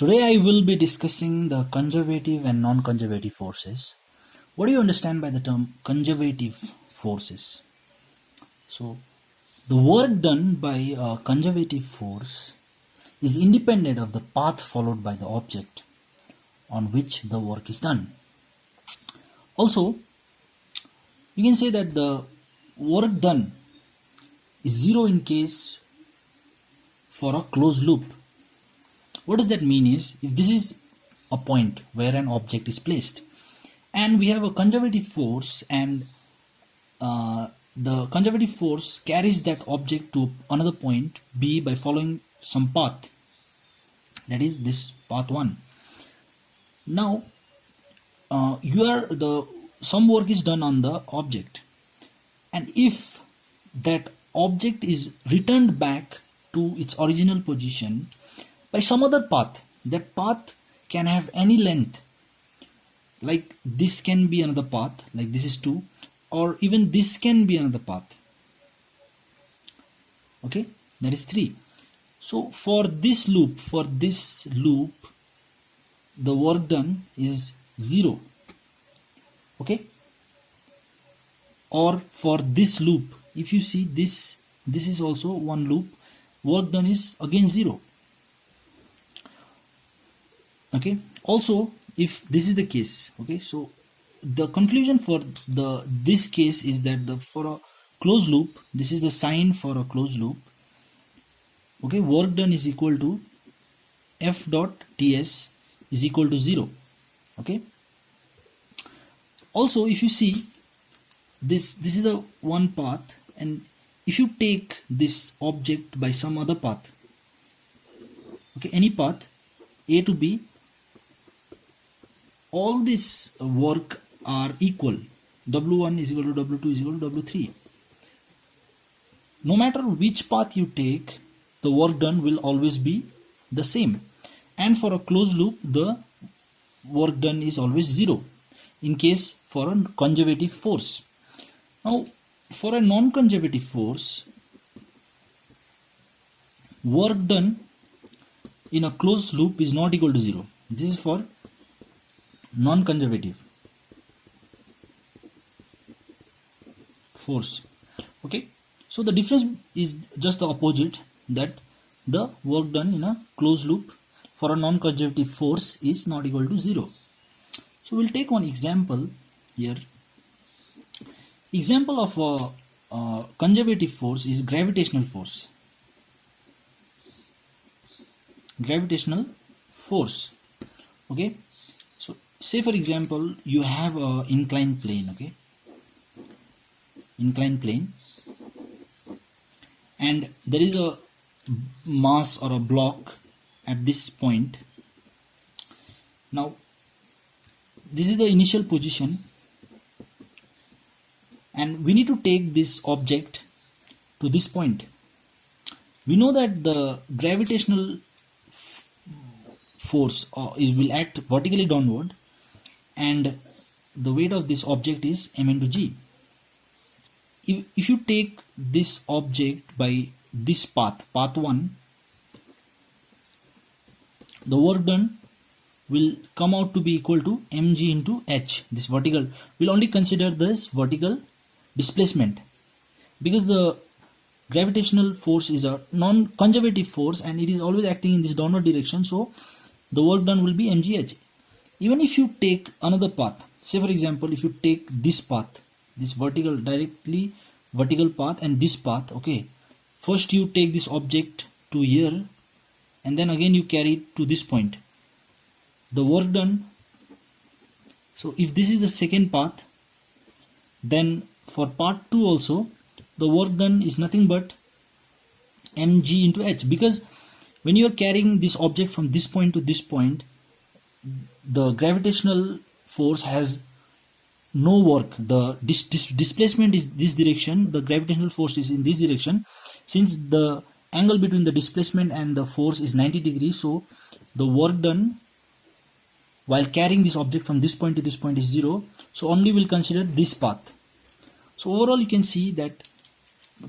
Today I will be discussing the conservative and non-conservative forces. What do you understand by the term conservative forces? So, the work done by a conservative force is independent of the path followed by the object on which the work is done. Also, you can say that the work done is zero in case for a closed loop. What does that mean is, if this is a point where an object is placed and we have a conservative force, and the conservative force carries that object to another point B by following some path, that is this path 1. Now some work is done on the object, and if that object is returned back to its original position by some other path, that path can have any length, like this can be another path, like this is 2, or even this can be another path, okay, that is 3. So for this loop, the work done is 0, okay. Or for this loop, if you see this is also one loop, work done is again 0, okay. Also, if this is the case, okay, so the conclusion for this case is that for a closed loop, this is the sign for a closed loop, okay, work done is equal to F dot Ts is equal to 0, okay. Also, if you see this is the one path, and if you take this object by some other path, okay, any path A to B, all this work are equal. W1 is equal to W2 is equal to W3. No matter which path you take, the work done will always be the same. And for a closed loop, the work done is always 0 in case for a conservative force. Now, for a non-conservative force, work done in a closed loop is not equal to 0. This is for non-conservative force, okay. So the difference is just the opposite, that the work done in a closed loop for a non-conservative force is not equal to 0. So we'll take one example here. Example of a conservative force is gravitational force. Gravitational force, okay. So say for example you have a inclined plane, okay, inclined plane, and there is a mass or a block at this point. Now this is the initial position, and we need to take this object to this point. We know that the gravitational force will act vertically downward, and the weight of this object is m into g. If you take this object by this path 1, the work done will come out to be equal to mg into h. This vertical, we'll only consider this vertical displacement, because the gravitational force is a non-conservative force and it is always acting in this downward direction, so the work done will be mgh. Even if you take another path, say for example if you take this path, this directly vertical path, and this path, okay, first you take this object to here and then again you carry it to this point, the work done. So if this is the second path, then for part 2 also the work done is nothing but mg into h, because when you are carrying this object from this point to this point, the gravitational force has no work. The displacement is this direction, the gravitational force is in this direction. Since the angle between the displacement and the force is 90 degrees, so the work done while carrying this object from this point to this point is 0, so only we'll consider this path. So overall you can see that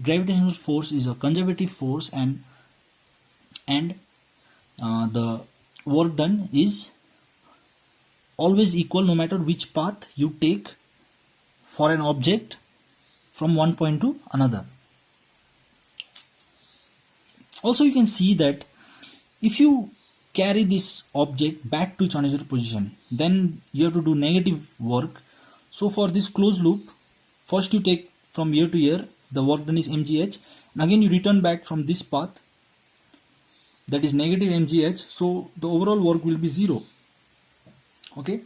gravitational force is a conservative force, and the work done is always equal no matter which path you take for an object from one point to another. Also, you can see that if you carry this object back to its original position, then you have to do negative work. So for this closed loop, first you take from here to here, the work done is mgh, and again you return back from this path, that is negative mgh, so the overall work will be 0. Okay,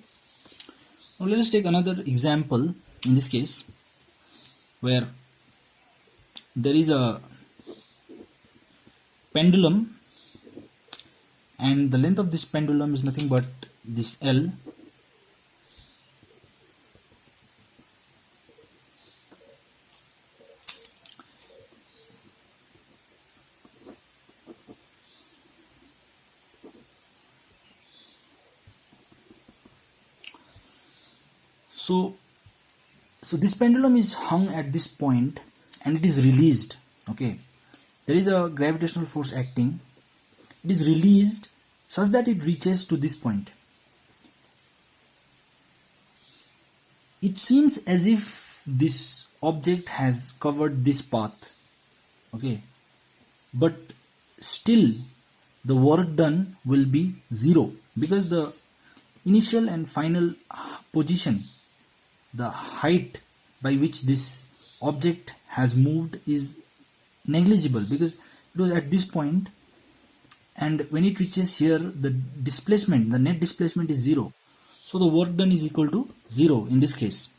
now let us take another example. In this case, where there is a pendulum and the length of this pendulum is nothing but this L. So this pendulum is hung at this point and it is released. Okay, there is a gravitational force acting. It is released such that it reaches to this point. It seems as if this object has covered this path. Okay, but still the work done will be 0 because the initial and final position, the height by which this object has moved is negligible because it was at this point, and when it reaches here the displacement, the net displacement is 0, so the work done is equal to 0 in this case.